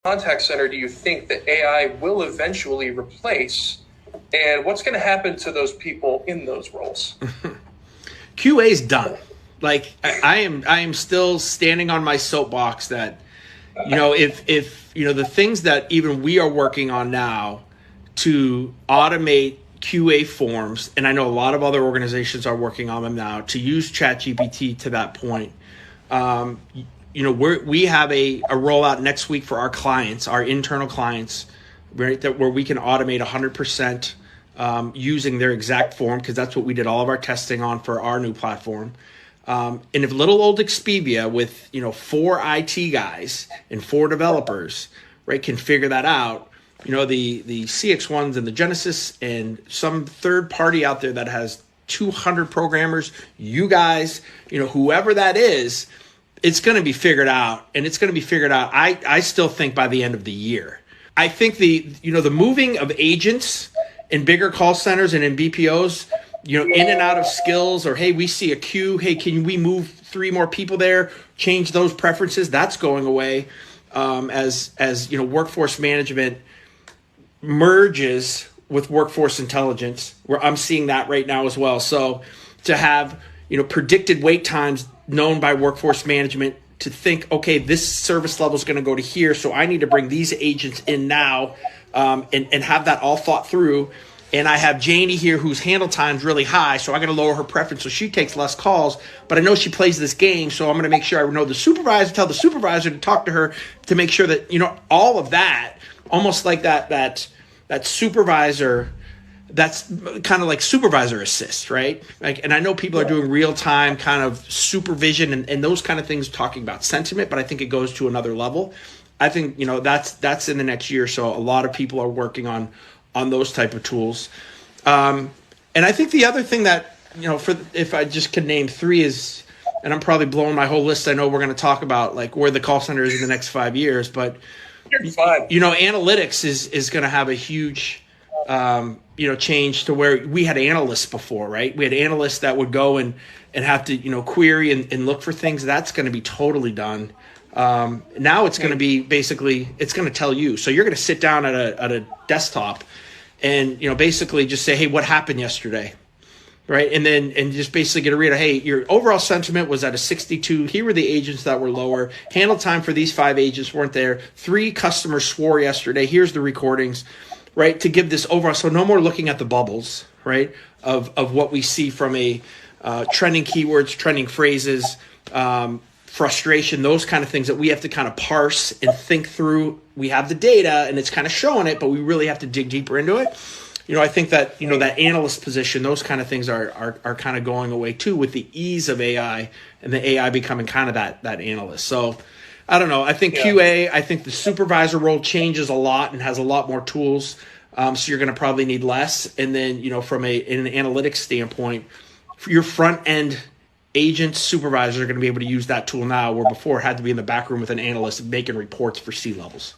contact center do you think that AI will eventually replace? And what's going to happen to those people in those roles? QA is done. Like I am still standing on my soapbox that, if the things that even we are working on now to automate QA forms, and I know a lot of other organizations are working on them now to use ChatGPT to that point. We have a rollout next week for our clients, our internal clients, right? Where we can automate 100% using their exact form, because that's what we did all of our testing on for our new platform. And if little old Expivia with 4 IT guys and 4 developers, right, can figure that out, the CX1s and the Genesis and some third party out there that has 200 programmers, you guys, whoever that is, it's going to be figured out, and it's going to be figured out. I still think by the end of the year. I think the moving of agents in bigger call centers and in BPOs, in and out of skills, or hey, we see a queue. Hey, can we move 3 more people there? Change those preferences. That's going away as workforce management merges with workforce intelligence. Where I'm seeing that right now as well. So to have predicted wait times known by workforce management to think, okay, this service level is going to go to here, so I need to bring these agents in now, and have that all thought through. And I have Janie here whose handle time's really high, so I'm going to lower her preference so she takes less calls. But I know she plays this game, so I'm going to make sure I know the supervisor, tell the supervisor to talk to her to make sure that, all of that, almost like that supervisor, that's kind of like supervisor assist, right? Like, and I know people are doing real time kind of supervision and those kind of things, talking about sentiment, but I think it goes to another level. I think, that's in the next year. So a lot of people are working on those type of tools. And I think the other thing that, if I just could name 3 is, and I'm probably blowing my whole list. I know we're going to talk about like where the call center is in the next 5 years, but analytics is going to have a huge, change to where we had analysts before, right? We had analysts that would go and have to, query and look for things. That's going to be totally done. Now it's going to be basically, it's going to tell you. So you're going to sit down at a desktop and, basically just say, hey, what happened yesterday? Right. And just basically get a read of, hey, your overall sentiment was at a 62. Here were the agents that were lower. Handle time for these 5 agents weren't there. 3 customers swore yesterday. Here's the recordings, right? To give this overall. So no more looking at the bubbles, right? Of what we see from a trending keywords, trending phrases, frustration, those kind of things that we have to kind of parse and think through. We have the data and it's kind of showing it, but we really have to dig deeper into it. I think that, that analyst position, those kind of things are kind of going away too, with the ease of AI and the AI becoming kind of that analyst. So I don't know. I think QA, I think the supervisor role changes a lot and has a lot more tools. So you're going to probably need less. And then, from an analytics standpoint, for your front end agents, supervisors are going to be able to use that tool now, where before it had to be in the back room with an analyst making reports for C levels.